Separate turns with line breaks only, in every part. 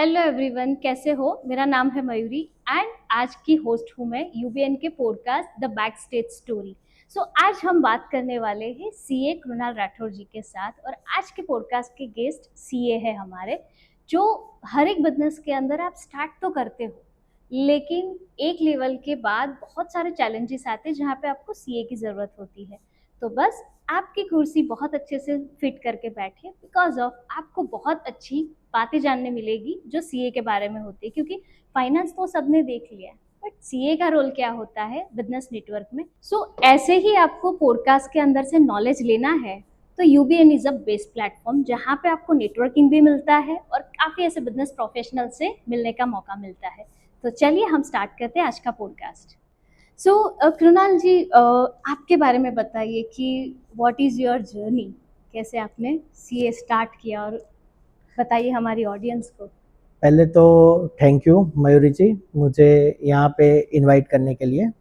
Hello everyone, कैसे हो? मेरा नाम है मयूरी एंड आज की होस्ट हूँ मैं यूबीएन के podcast the back stage story. So आज हम बात करने वाले हैं सीए कृणाल राठौर जी के साथ। और आज के पॉडकास्ट के गेस्ट सीए है हमारे, जो हर एक बिजनेस के अंदर आप स्टार्ट तो करते हो, लेकिन एक लेवल के बाद बहुत सारे चैलेंजेस आते हैं जहाँ पे आपको सीए की ज़रूरत होती है। तो बस आपकी कुर्सी बहुत अच्छे से फिट करके बैठे, बिकॉज ऑफ आपको बहुत अच्छी बातें जानने मिलेगी जो सीए के बारे में होती है। क्योंकि फाइनेंस तो सबने देख लिया है, बट सीए का रोल क्या होता है बिजनेस नेटवर्क में। ऐसे ही आपको पॉडकास्ट के अंदर से नॉलेज लेना है तो UBN is a best platform, जहाँ पे आपको नेटवर्किंग भी मिलता है और काफ़ी ऐसे बिजनेस प्रोफेशनल से मिलने का मौका मिलता है। तो चलिए हम स्टार्ट करते हैं आज का पॉडकास्ट। कृणाल जी, आपके बारे में बताइए कि व्हाट इज़ योर जर्नी, कैसे आपने सीए स्टार्ट किया, और बताइए हमारी ऑडियंस को।
पहले तो थैंक यू मयूरी जी, मुझे यहाँ पे इनवाइट करने के लिए।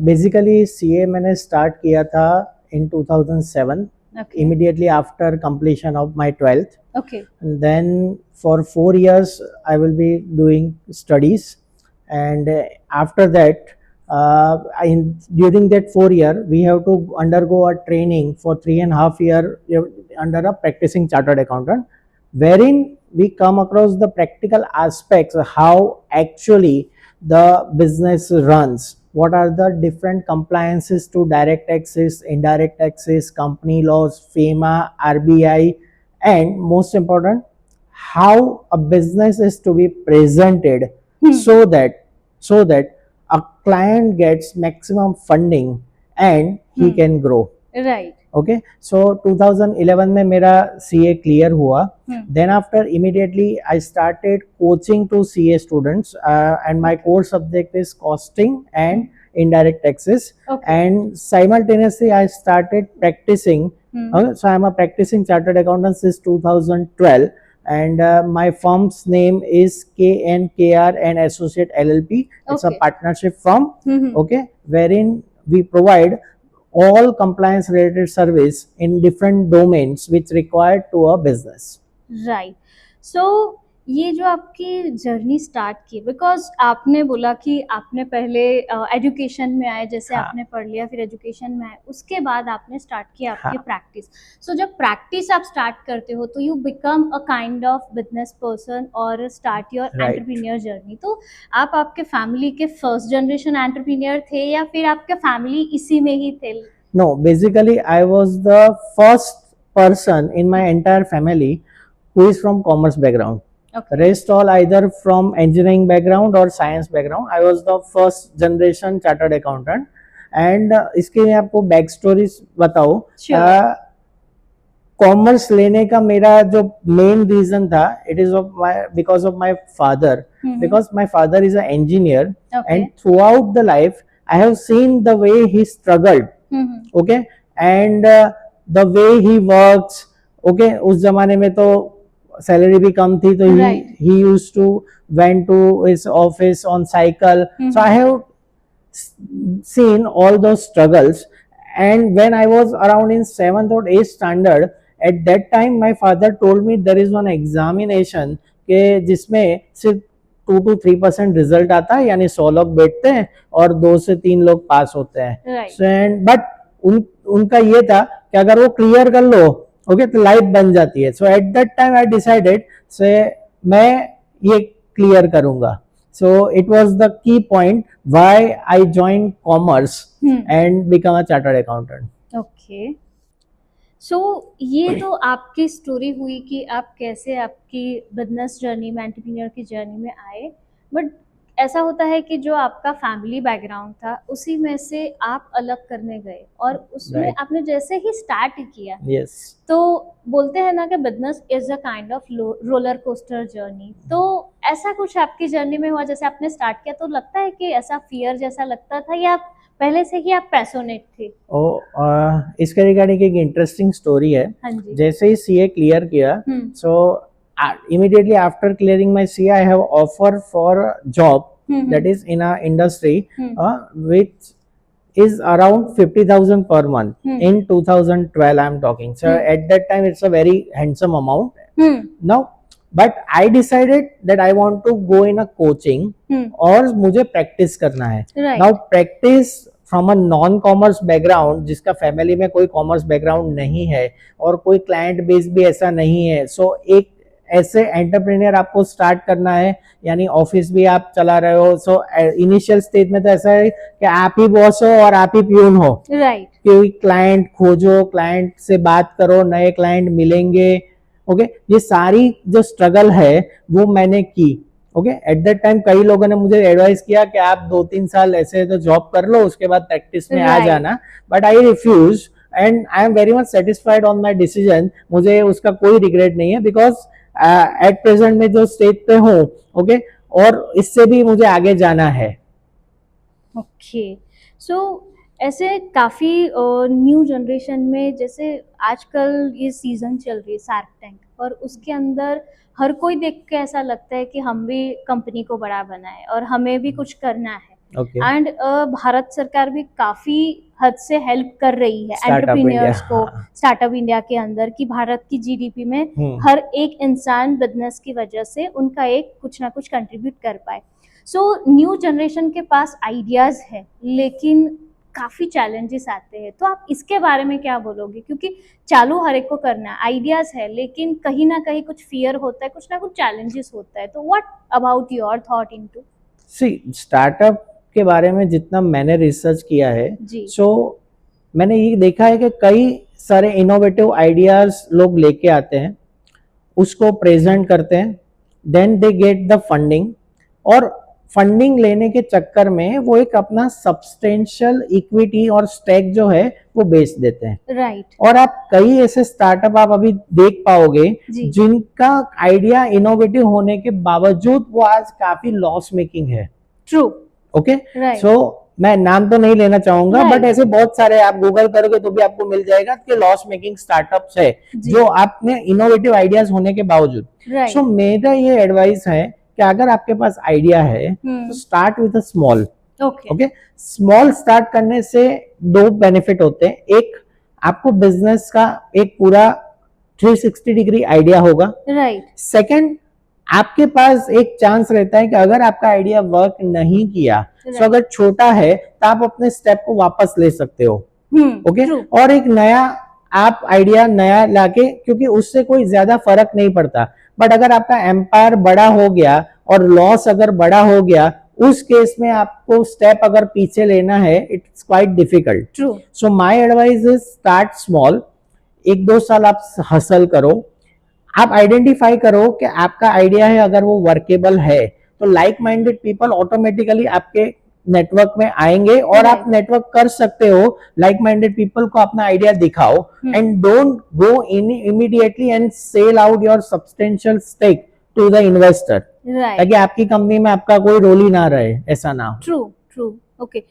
बेसिकली सीए मैंने स्टार्ट किया था इन 2007, immediately after completion of my 12th.
Okay.
And then for 4 years I will be doing studies, and after that during that 4 year we have to undergo a training for 3.5 year under a practicing chartered accountant, wherein we come across the practical aspects of how actually the business runs, what are the different compliances to direct taxes, indirect taxes, company laws, FEMA, RBI, and most important, how a business is to be presented so that a client gets maximum funding and he can grow.
Right.
Okay, so 2011 में मेरा CA clear हुआ. Then after immediately I started coaching to CA students, and my core subject is costing and indirect taxes.
Okay.
And simultaneously I started practicing. So I'm a practicing chartered accountant since 2012, and my firm's name is KNKR and Associate LLP. It's a
Okay.
partnership firm. Okay, wherein we provide all compliance related service in different domains which required to a business.
Right. So ये जो आपकी journey start की, because आपने बोला कि आपने पहले education में आए, जैसे
हाँ.
आपने पढ़ लिया, फिर एजुकेशन में आए, उसके बाद आपने स्टार्ट किया आपकी
हाँ.
प्रैक्टिस। सो जब प्रैक्टिस आप स्टार्ट करते हो तो you become a kind of business person और start your
Right.
Entrepreneur journey. तो आप आपके फैमिली के फर्स्ट जनरेशन एंटरप्रेन्योर थे या फिर आपके फैमिली इसी में ही थे?
No, basically I was the first person in my entire family who is from commerce background.
Okay.
Rest all either from engineering background or science background. I was the first generation chartered accountant. And इसके मैं आपको back story बताऊं.
Sure.
Commerce लेने का मेरा जो main reason था, it is because of my father, because my father is a engineer, and throughout the life I have seen the way he struggled. Okay, and the way he works. Okay, उस जमाने में तो salary भी कम थी, तो he used to went to his office on cycle. So I have seen all those struggles. And when I was around in 7th or 8th standard, at that time my father told me there is one examination के जिसमें सिर्फ 2 to 3% result आता है, यानी 100 लोग बैठते हैं और 2 से 3 लोग पास होते हैं. बट उनका ये था कि अगर वो क्लियर कर लो, ओके, तो लाइफ बन जाती है. So at that time I decided से मैं ये क्लियर करूंगा. So it was the key point why I joined commerce and become a chartered accountant.
Okay. So ये तो आपकी स्टोरी हुई कि आप कैसे आपकी बिजनेस जर्नी में, एंटरप्रेन्योर की जर्नी में आए। बट ऐसा होता है कि जो आपका फैमिली बैकग्राउंड था उसी में से आप अलग करने गए और उसमें आपने जैसे ही स्टार्ट किया, तो बोलते हैं ना कि business is a kind of roller coaster journey. तो ऐसा कुछ आपकी जर्नी में हुआ, जैसे आपने स्टार्ट किया तो लगता है कि ऐसा फियर जैसा लगता था या पहले से ही आप पैशनेट थे?
इसके रिगार्डिंग एक इंटरेस्टिंग स्टोरी है. जैसे ही सीए क्लियर किया, सो immediately after clearing my CA, I have offer for a job that is in a industry which is around 50,000 per month. In 2012 I am talking. So at that time it's a very handsome amount. Now but I decided that I want to go in a coaching और मुझे practice करना है. Now practice from a non commerce background, जिसका family में कोई commerce background नहीं है और कोई क्लाइंट बेस भी ऐसा नहीं है, सो एक ऐसे एंटरप्रेन्योर आपको स्टार्ट करना है, यानी ऑफिस भी आप चला रहे हो. सो इनिशियल स्टेज में तो ऐसा है कि आप ही बॉस हो और आप ही प्यून हो,
राइट.
कि क्लाइंट खोजो, क्लाइंट से बात करो, नए क्लाइंट मिलेंगे. ओके, ये सारी जो स्ट्रगल है वो मैंने की. ओके, एट दैट टाइम कई लोगों ने मुझे एडवाइस किया कि आप 2-3 साल ऐसे तो जॉब कर लो, उसके बाद प्रैक्टिस में आ जाना, but I refuse and I am very much satisfied on my decision. मुझे उसका कोई रिग्रेट नहीं है, बिकॉज एट प्रेजेंट में जो स्टेज पे हूँ, ओके, और इससे भी मुझे आगे जाना है.
ओके, सो ऐसे काफ़ी न्यू जनरेशन में, जैसे आजकल ये सीज़न चल रही है शार्क टैंक, और उसके अंदर हर कोई देख के ऐसा लगता है कि हम भी कंपनी को बड़ा बनाए और हमें भी कुछ करना है. एंड भारत सरकार भी काफ़ी हद से हेल्प कर रही है एंटरप्रेन्योर्स को स्टार्टअप इंडिया के अंदर, कि भारत की जीडीपी में हर एक इंसान बिजनेस की वजह से उनका एक कुछ ना कुछ कंट्रीब्यूट कर पाए. सो न्यू जनरेशन के पास आइडियाज़ है, लेकिन काफ़ी चैलेंजेस आते हैं. तो आप इसके बारे में क्या बोलोगे? क्योंकि चालू हर एक को करना है, आइडियाज़ है, लेकिन कहीं ना कहीं कुछ फियर होता है, कुछ ना कुछ चैलेंजेस होता है. तो what about your thought into?
See, startup के बारे में जितना मैंने रिसर्च किया है, सो मैंने ये देखा है कि कई सारे इनोवेटिव आइडियाज लोग लेके आते हैं, उसको प्रेजेंट करते हैं, then they get the funding, और फंडिंग लेने के चक्कर में वो एक अपना सब्सटेंशियल इक्विटी और स्टेक जो है वो बेच देते हैं.
राइट.
और आप कई ऐसे स्टार्टअप आप अभी देख पाओगे जिनका आइडिया इनोवेटिव होने के बावजूद वो आज काफी लॉस मेकिंग है.
ट्रू.
ओके, सो मैं नाम तो नहीं लेना चाहूंगा, बट ऐसे बहुत सारे आप गूगल करोगे तो भी आपको मिल जाएगा कि लॉस मेकिंग स्टार्टअप्स है जो आपने इनोवेटिव आइडियाज होने के बावजूद. सो मेरा ये एडवाइस है कि अगर आपके पास आइडिया है तो start with a small. Okay, small start करने से 2 बेनिफिट होते हैं. एक, आपको बिजनेस का एक पूरा 360 डिग्री आइडिया होगा. राइट. सेकंड, आपके पास एक चांस रहता है कि अगर आपका आइडिया वर्क नहीं किया, तो अगर छोटा है तो आप अपने स्टेप को वापस ले सकते हो. ओके, और एक नया आप आइडिया नया लाके, क्योंकि उससे कोई ज्यादा फर्क नहीं पड़ता. बट अगर आपका एम्पायर बड़ा हो गया और लॉस अगर बड़ा हो गया, उस केस में आपको स्टेप अगर पीछे लेना है, it's quite difficult. True. So my advice is start small. 1-2 साल आप हसल करो, आप आइडेंटिफाई करो कि आपका आइडिया है, अगर वो वर्केबल है तो लाइक माइंडेड पीपल ऑटोमेटिकली आपके नेटवर्क में आएंगे और आप नेटवर्क कर सकते हो. लाइक माइंडेड पीपल को अपना आइडिया दिखाओ and don't go in immediately and sell out your substantial stake to the investor, ताकि आपकी कंपनी में आपका कोई रोल ही ना रहे, ऐसा ना हो.
ट्रू. ट्रू. ओके,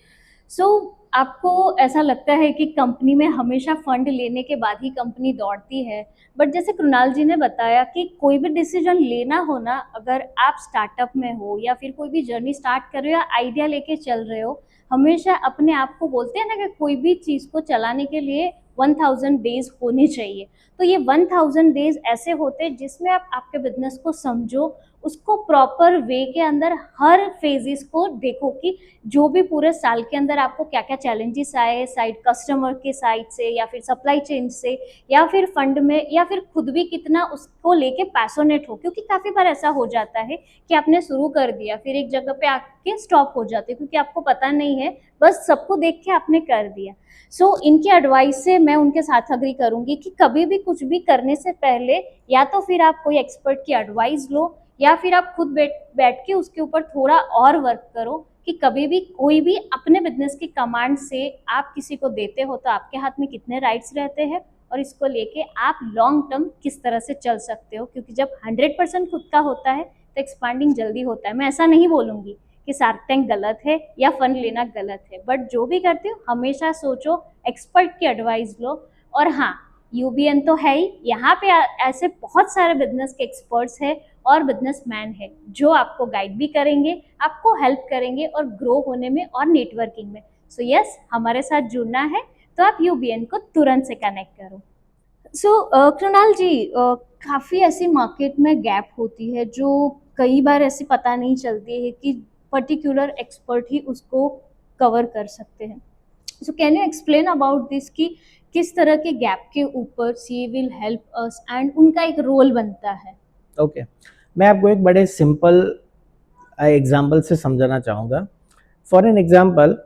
सो आपको ऐसा लगता है कि कंपनी में हमेशा फंड लेने के बाद ही कंपनी दौड़ती है, बट जैसे कृणाल जी ने बताया कि कोई भी डिसीजन लेना हो ना, अगर आप स्टार्टअप में हो या फिर कोई भी जर्नी स्टार्ट कर रहे हो या आइडिया लेके चल रहे हो, हमेशा अपने आप को बोलते हैं ना कि कोई भी चीज़ को चलाने के लिए 1000 डेज होने चाहिए. तो ये 1000 डेज ऐसे होते हैं जिसमें आप आपके बिजनेस को समझो, उसको प्रॉपर वे के अंदर हर फेजेस को देखो कि जो भी पूरे साल के अंदर आपको क्या क्या चैलेंजेस आए, साइड कस्टमर के साइड से या फिर सप्लाई चेन से या फिर फंड में, या फिर खुद भी कितना उसको लेके पैशनेट हो. क्योंकि काफ़ी बार ऐसा हो जाता है कि आपने शुरू कर दिया, फिर एक जगह पे आके स्टॉप हो जाते क्योंकि आपको पता नहीं है, बस सबको देख के आपने कर दिया. सो इनकी एडवाइस से मैं उनके साथ अग्री करूंगी कि कभी भी कुछ भी करने से पहले या तो फिर आप कोई एक्सपर्ट की एडवाइस लो, या फिर आप खुद बैठ के उसके ऊपर थोड़ा और वर्क करो कि कभी भी कोई भी अपने बिजनेस की कमांड से आप किसी को देते हो तो आपके हाथ में कितने राइट्स रहते हैं और इसको लेके आप लॉन्ग टर्म किस तरह से चल सकते हो. क्योंकि जब 100% खुद का होता है तो एक्सपांडिंग जल्दी होता है. मैं ऐसा नहीं बोलूँगी कि शार्क टैंक गलत है या फंड लेना गलत है, बट जो भी करते हो हमेशा सोचो, एक्सपर्ट की एडवाइस लो. और हाँ, यूबीएन तो है ही, यहाँ पे ऐसे बहुत सारे बिजनेस के एक्सपर्ट्स हैं और बिजनेसमैन है जो आपको गाइड भी करेंगे, आपको हेल्प करेंगे और ग्रो होने में और नेटवर्किंग में. सो यस, हमारे साथ जुड़ना है तो आप यूबीएन को तुरंत से कनेक्ट करो. सो कृणाल जी, काफी ऐसी मार्केट में गैप होती है जो कई बार ऐसी पता नहीं चलती है कि पर्टिकुलर एक्सपर्ट ही उसको कवर कर सकते हैं। So can you explain about this कि किस तरह के गैप के ऊपर CA will help us and उनका एक रोल बनता है?
ओके, मैं आपको एक बड़े सिंपल एग्जाम्पल से समझाना चाहूँगा। फॉर एन एग्जाम्पल,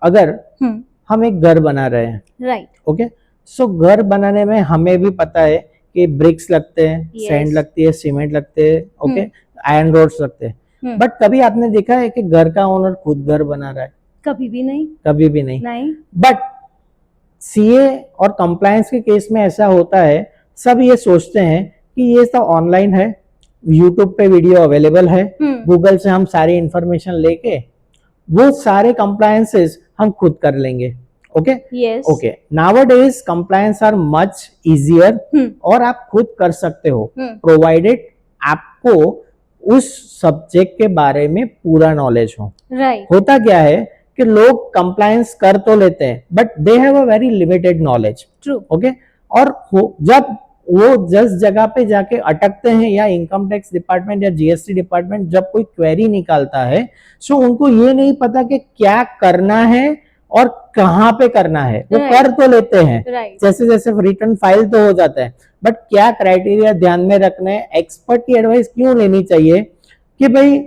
अगर हम एक घर बना रहे हैं,
राइट,
ओके, सो घर बनाने में हमें भी पता है कि ब्रिक्स लगते हैं, सैंड लगती है, सीमेंट लगते हैं, ओके, आयरन रोड्स लगते हैं। बट कभी आपने देखा है कि घर का ओनर खुद घर बना रहा है?
कभी भी नहीं,
कभी भी नहीं।
नहीं।
बट सीए और कंप्लायंस के केस में ऐसा होता है, सब ये सोचते हैं कि ये सब ऑनलाइन है, यूट्यूब पे वीडियो अवेलेबल है, गूगल से हम सारी इंफॉर्मेशन लेके वो सारे कंप्लायंसेस हम खुद कर लेंगे। Okay, okay, nowadays compliance are much easier और आप खुद कर सकते हो, प्रोवाइडेड आपको उस सब्जेक्ट के बारे में पूरा नॉलेज हो। होता क्या है कि लोग कंप्लायंस कर तो लेते हैं but they have a very limited knowledge. Okay, और जब वो जिस जगह पे जाके अटकते हैं या इनकम टैक्स डिपार्टमेंट या जीएसटी डिपार्टमेंट जब कोई क्वेरी निकालता है, सो उनको ये नहीं पता कि क्या करना है और कहाँ पे करना है। वो कर तो लेते हैं, जैसे जैसे रिटर्न फाइल तो हो जाता है, बट क्या क्राइटेरिया ध्यान में रखना है, एक्सपर्ट की एडवाइस क्यों लेनी चाहिए कि भाई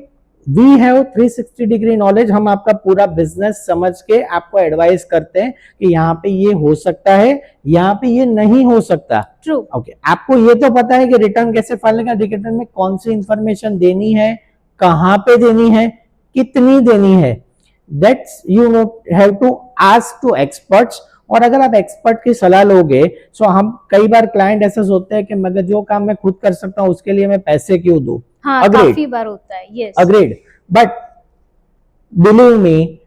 वी हैव 360 डिग्री नॉलेज, हम आपका पूरा बिजनेस समझ के आपको एडवाइस करते हैं कि यहाँ पे ये हो सकता है, यहाँ पे ये नहीं हो सकता। ट्रू, ओके, आपको ये तो पता है कि रिटर्न कैसे फाइल का, रिटर्न में कौन सी इंफॉर्मेशन देनी है, कहाँ पे देनी है, कितनी देनी है, that's you have to ask to experts. और अगर आप एक्सपर्ट की सलाह लोगे, सो हम कई बार क्लाइंट ऐसा सोचते हैं कि मगर जो काम मैं खुद कर सकता हूँ उसके लिए मैं पैसे क्यों दूं।
हाँ, काफी बार होता है, yes.
Agreed. But believe me,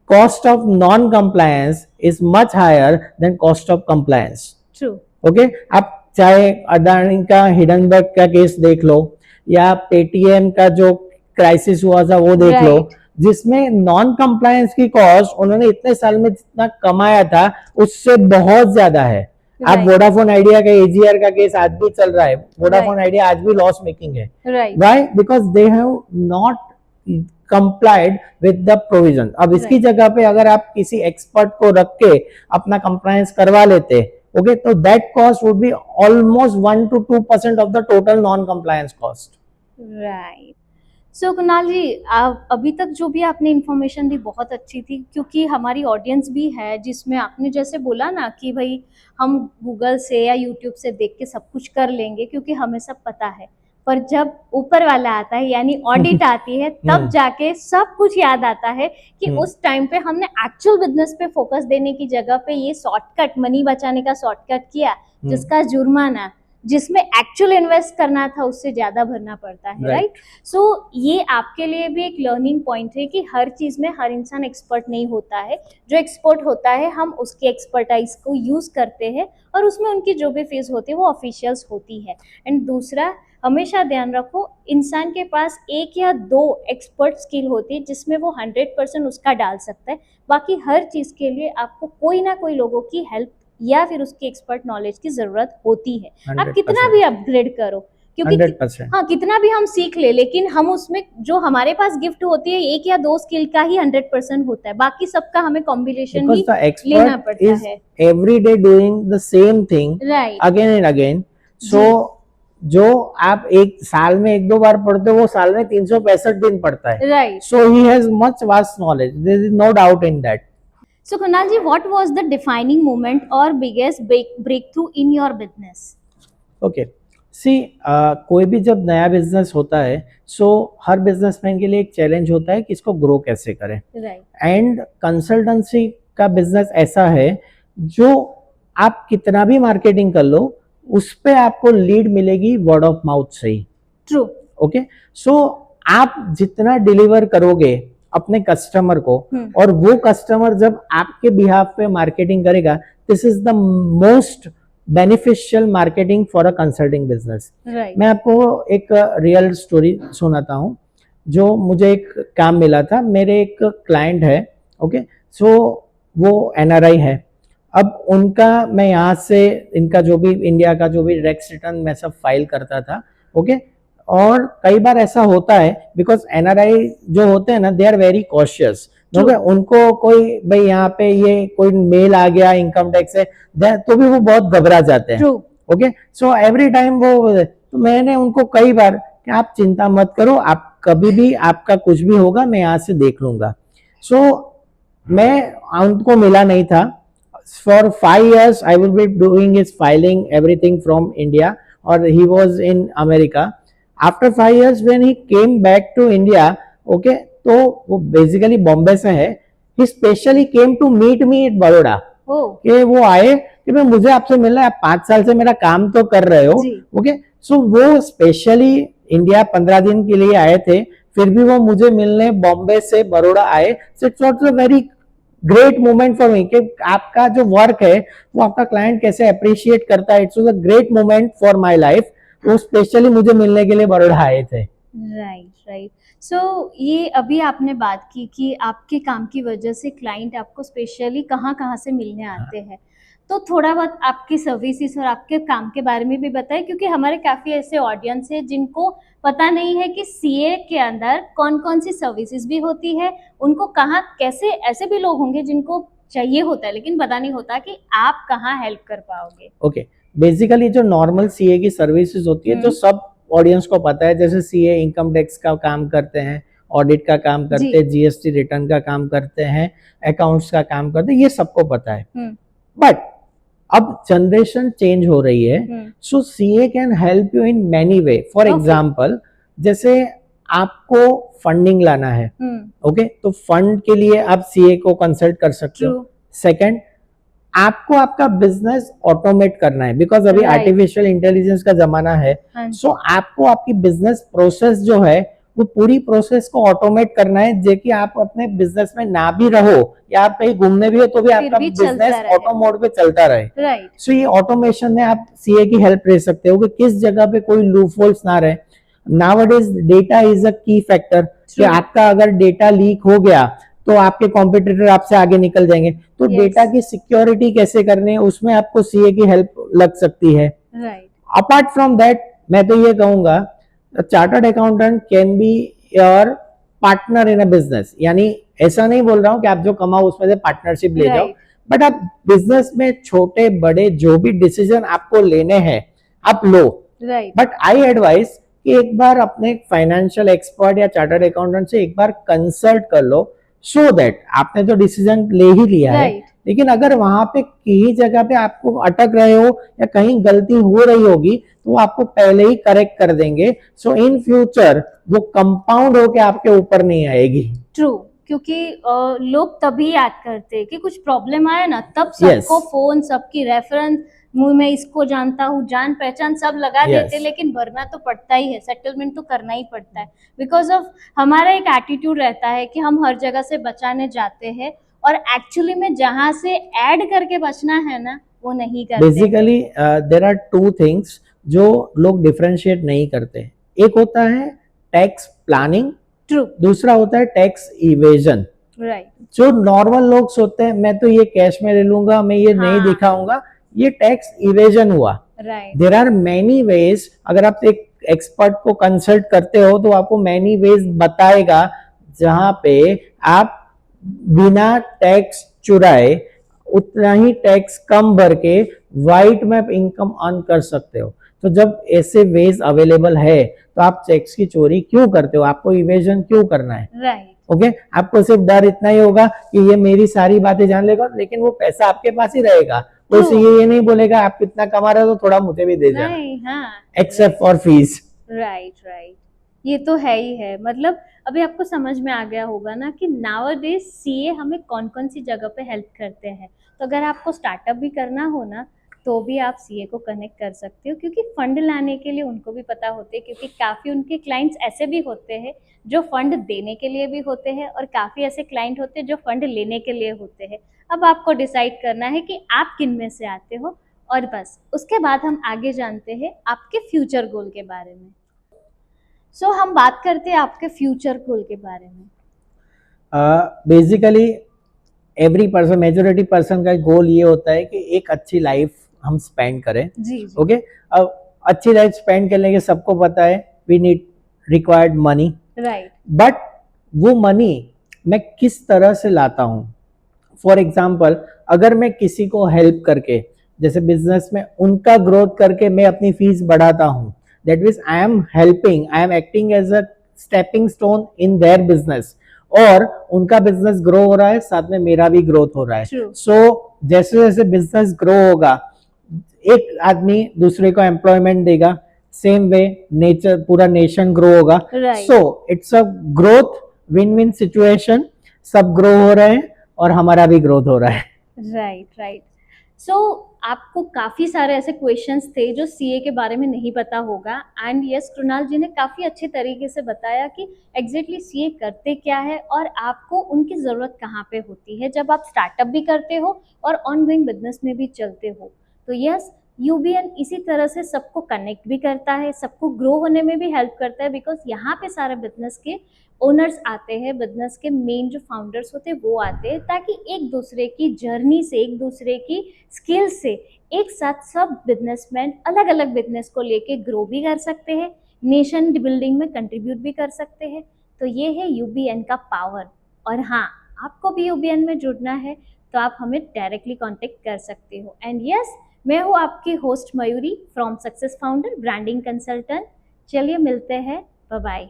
cost of non-compliance is much higher than cost of compliance.
True.
Okay? आप चाहे अडानी का हिडनबर्ग का केस देख लो या पेटीएम का जो क्राइसिस हुआ था वो देख लो, जिसमें नॉन कंप्लायंस की कॉस्ट उन्होंने इतने साल में जितना कमाया था उससे बहुत ज्यादा है। आप वोडाफोन आइडिया का एजीआर का केस आज भी चल रहा है, वोडाफोन आइडिया आज भी लॉस मेकिंग है। Why? Because they have not complied with the provision. अब इसकी जगह पे अगर आप किसी एक्सपर्ट को रख के अपना कंप्लायंस करवा लेते, ओके, तो that cost would be almost 1 to 2% of the total non compliance cost.
Right. So Kunal ji, अभी तक जो भी आपने इन्फॉर्मेशन दी बहुत अच्छी थी, क्योंकि हमारी ऑडियंस भी है जिसमें आपने जैसे बोला ना कि भाई हम गूगल से या यूट्यूब से देख के सब कुछ कर लेंगे क्योंकि हमें सब पता है, पर जब ऊपर वाला आता है यानी ऑडिट आती है तब जाके सब कुछ याद आता है कि उस टाइम पे हमने एक्चुअल बिजनेस पे फोकस देने की जगह पे ये शॉर्टकट, मनी बचाने का शॉर्टकट किया, जिसका जुर्माना जिसमें एक्चुअल इन्वेस्ट करना था उससे ज्यादा भरना पड़ता है। राइट। सो ये आपके लिए भी एक लर्निंग पॉइंट है कि हर चीज में हर इंसान एक्सपर्ट नहीं होता है, जो एक्सपर्ट होता है हम उसके एक्सपर्टाइज को यूज करते हैं और उसमें उनकी जो भी फीस होती है वो ऑफिशियल्स होती है। एंड दूसरा, हमेशा ध्यान रखो इंसान के पास एक या दो एक्सपर्ट स्किल होती है जिसमें वो 100% उसका डाल सकता है, बाकी हर चीज के लिए आपको कोई ना कोई लोगों की हेल्प या फिर उसकी एक्सपर्ट नॉलेज की जरूरत होती है। आप कितना भी अपग्रेड करो, क्योंकि
100%.
हाँ, कितना भी हम सीख ले, लेकिन हम उसमें जो हमारे पास गिफ्ट होती है एक या दो स्किल का ही 100% होता है, बाकी सबका हमें कॉम्बिनेशन भी लेना पड़ता है।
Every day doing the same thing again and again. So जो आप एक साल में एक दो बार पढ़ते हो वो साल में 365 दिन पढ़ता है।
Right.
So he has much vast knowledge, there is no doubt in that.
So Kunal ji, what was the defining moment or biggest breakthrough in your business?
Okay, see, कोई भी जब नया बिजनेस होता है, सो हर बिजनेसमैन के लिए एक challenge होता है कि इसको ग्रो कैसे करें। एंड कंसल्टेंसी का बिजनेस ऐसा है जो आप कितना भी मार्केटिंग कर लो उस पे आपको लीड मिलेगी वर्ड ऑफ माउथ से ही।
ट्रू।
ओके, सो आप जितना डिलीवर करोगे अपने कस्टमर को और वो कस्टमर जब आपके बिहाफ पे मार्केटिंग करेगा, this is the most beneficial marketing for a consulting business. मैं आपको एक रियल स्टोरी सुनाता हूँ। जो मुझे एक काम मिला था, मेरे एक क्लाइंट है, ओके, सो वो एनआरआई है, अब उनका मैं यहाँ से इनका जो भी इंडिया का जो भी टैक्स रिटर्न मैं सब फाइल करता था, ओके। और कई बार ऐसा होता है बिकॉज एनआरआई जो होते हैं ना, they are very cautious, okay. उनको कोई भाई यहाँ पे ये कोई मेल आ गया इनकम टैक्स से, तो भी वो बहुत घबरा जाते हैं, ओके। सो एवरी टाइम वो, तो मैंने उनको कई बार कि आप चिंता मत करो, आप कभी भी आपका कुछ भी होगा मैं यहाँ से देख लूंगा। सो मैं उनको मिला नहीं था। For 5 years I will be doing his filing everything from India, or he was in America. After 5 years when he came back to India, okay, तो वो बेसिकली बॉम्बे से है, he specially came to meet me at Baroda. कि वो आए कि मैं मुझे आपसे मिलना है, आप 5 साल से मेरा काम तो कर रहे हो, ओके। सो वो स्पेशली इंडिया 15 दिन के लिए आए थे, फिर भी वो मुझे मिलने बॉम्बे से बड़ोड़ा आए। So it's was a very great moment for me कि आपका जो वर्क है वो आपका क्लाइंट कैसे अप्रिशिएट करता है। It's was a great moment for my life. वो स्पेशली मुझे मिलने के लिए बड़ोड़ा आए थे।
राइट। सो ये अभी आपने बात की कि आपके काम की वजह से क्लाइंट आपको स्पेशली कहाँ कहाँ से मिलने आते हैं, तो थोड़ा बहुत आपकी सर्विसेज और आपके काम के बारे में भी बताएं, क्योंकि हमारे काफ़ी ऐसे ऑडियंस है जिनको पता नहीं है कि सीए के अंदर कौन कौन सी सर्विसेज भी होती है, उनको कहाँ कैसे, ऐसे भी लोग होंगे जिनको चाहिए होता है लेकिन पता नहीं होता कि आप कहाँ हेल्प कर पाओगे।
ओके, बेसिकली जो नॉर्मल सीए की सर्विसेज होती है जो सब ऑडियंस को पता है, जैसे सीए इनकम टैक्स का काम करते हैं, ऑडिट का काम करते हैं, जीएसटी रिटर्न का काम करते हैं, अकाउंट्स का काम करते हैं, ये सबको पता है। बट अब जनरेशन चेंज हो रही है, so CA can help you in many way. For example, जैसे आपको फंडिंग लाना है, ओके, तो फंड के लिए आप सीए को कंसल्ट कर सकते हो। सेकंड, आपको आपका बिजनेस ऑटोमेट करना है, बिकॉज अभी आर्टिफिशियल इंटेलिजेंस का जमाना है। सो आपको आपकी बिजनेस प्रोसेस जो है वो पूरी प्रोसेस को ऑटोमेट करना है, जो कि आप अपने बिजनेस में ना भी रहो या आप कहीं घूमने भी हो तो भी आपका बिजनेस ऑटो मोड पे चलता रहे। सो ये ऑटोमेशन में आप सीए की हेल्प ले सकते हो कि किस जगह पे कोई लूप होल्स ना रहे। नाउअडेज डेटा इज अ की फैक्टर, कि आपका अगर डेटा लीक हो गया तो आपके कॉम्पिटिटर आपसे आगे निकल जाएंगे। तो डेटा की सिक्योरिटी कैसे करनी है उसमें आपको सीए की हेल्प लग सकती है। अपार्ट फ्रॉम दैट, मैं तो ये कहूंगा chartered accountant can be your partner in a business. यानी ऐसा नहीं बोल रहा हूं कि आप जो कमाओ उसमें से पार्टनरशिप ले जाओ, बट आप बिजनेस में छोटे बड़े जो भी डिसीजन आपको लेने हैं आप लो। बट आई एडवाइस कि एक बार अपने फाइनेंशियल एक्सपर्ट या चार्टर्ड अकाउंटेंट से एक बार कंसल्ट कर लो, सो दैट आपने तो डिसीजन ले ही लिया है, लेकिन अगर वहां पे कहीं जगह पे आपको अटक रहे हो या कहीं गलती हो रही होगी तो आपको पहले ही करेक्ट कर देंगे। सो इन फ्यूचर वो कंपाउंड होके आपके ऊपर नहीं आएगी।
ट्रू, क्योंकि लोग तभी याद करते हैं कि कुछ प्रॉब्लम आए ना, तब सबको फोन, सबकी रेफरेंस, मुंह में इसको जानता हूँ, जान पहचान सब लगा देते, लेकिन भरना तो पड़ता ही है, सेटलमेंट तो करना ही पड़ता है। बिकॉज ऑफ हमारा एक एटीट्यूड रहता है कि हम हर जगह से बचाने जाते हैं और एक्चुअली में जहां से ऐड करके बचना है ना वो नहीं करते।
Basically there are two things जो लोग डिफरेंशिएट नहीं करते। एक होता है टैक्स प्लानिंग,
ट्रू,
दूसरा होता है टैक्स इवेजन। जो नॉर्मल लोग सोचते हैं मैं तो ये कैश में ले लूंगा, मैं ये नहीं दिखाऊंगा, ये टैक्स इवेजन हुआ। There are many ways. अगर आप एक एक्सपर्ट को कंसल्ट करते हो तो आपको मैनी वेज बताएगा जहां पे आप बिना टैक्स चुराए उतना ही टैक्स कम भर के वाइट में इनकम अर्न कर सकते हो। तो जब ऐसे वेज अवेलेबल है तो आप टैक्स की चोरी क्यों करते हो, आपको इवेजन क्यों करना है? ओके, आपको सिर्फ डर इतना ही होगा कि ये मेरी सारी बातें जान लेगा, लेकिन वो पैसा आपके पास ही रहेगा। कोई से ये नहीं बोलेगा आप कितना कमा रहे हो तो थोड़ा मुझे भी दे जाना, एक्सेप्ट फॉर फीस।
राइट, ये तो है ही है। मतलब अभी आपको समझ में आ गया होगा ना कि नाउअडेज सीए हमें कौन कौन सी जगह पे हेल्प करते हैं। तो अगर आपको स्टार्टअप भी करना हो ना तो भी आप सीए को कनेक्ट कर सकते हो, क्योंकि फंड लाने के लिए उनको भी पता होते हैं, क्योंकि काफ़ी उनके क्लाइंट्स ऐसे भी होते हैं जो फंड देने के लिए भी होते हैं और काफ़ी ऐसे क्लाइंट होते हैं जो फंड लेने के लिए होते हैं। अब आपको डिसाइड करना है कि आप किन में से आते हो, और बस उसके बाद हम आगे जानते हैं आपके फ्यूचर गोल के बारे में। सो हम बात करते हैं आपके फ्यूचर गोल के बारे में।
Basically every person, majority person का गोल ये होता है कि एक अच्छी लाइफ हम स्पेंड करें।
जी जी।
ओके, अब अच्छी लाइफ स्पेंड करने के सबको पता है we need required money,
right.
But वो मनी मैं किस तरह से लाता हूँ। फॉर एग्जाम्पल, अगर मैं किसी को हेल्प करके, जैसे बिजनेस में उनका ग्रोथ करके मैं अपनी फीस बढ़ाता हूँ, that means I am helping, I am acting as a stepping stone in their business, और उनका बिजनेस ग्रो हो रहा है, साथ में मेरा भी ग्रोथ हो रहा है। सो जैसे जैसे बिजनेस ग्रो होगा, एक आदमी दूसरे को एम्प्लॉयमेंट देगा, सेम वे नेचर, पूरा नेशन ग्रो होगा। So it's a growth win win situation, सब ग्रो हो रहे हैं और हमारा भी ग्रोथ हो रहा है।
Right right. सो आपको काफी सारे ऐसे क्वेश्चंस थे जो सीए के बारे में नहीं पता होगा, एंड यस, कृणाल जी ने काफी अच्छे तरीके से बताया कि एग्जैक्टली सीए करते क्या है और आपको उनकी जरूरत कहाँ पे होती है जब आप स्टार्टअप भी करते हो और ऑनगोइंग बिजनेस में भी चलते हो। तो यस, यूबीएन इसी तरह से सबको कनेक्ट भी करता है, सबको ग्रो होने में भी हेल्प करता है, बिकॉज यहाँ पे सारे बिजनेस के ओनर्स आते हैं, बिजनेस के मेन जो फाउंडर्स होते हैं वो आते हैं, ताकि एक दूसरे की जर्नी से, एक दूसरे की स्किल से एक साथ सब बिजनेसमैन अलग अलग बिजनेस को लेके ग्रो भी कर सकते हैं, नेशन बिल्डिंग में कंट्रीब्यूट भी कर सकते हैं। तो ये है यूबीएन का पावर। और हाँ, आपको भी यूबीएन में जुड़ना है तो आप हमें डायरेक्टली कांटेक्ट कर सकते हो। एंड यस, मैं हूँ आपकी host Mayuri from success founder branding consultant. चलिए मिलते हैं, बाय बाय।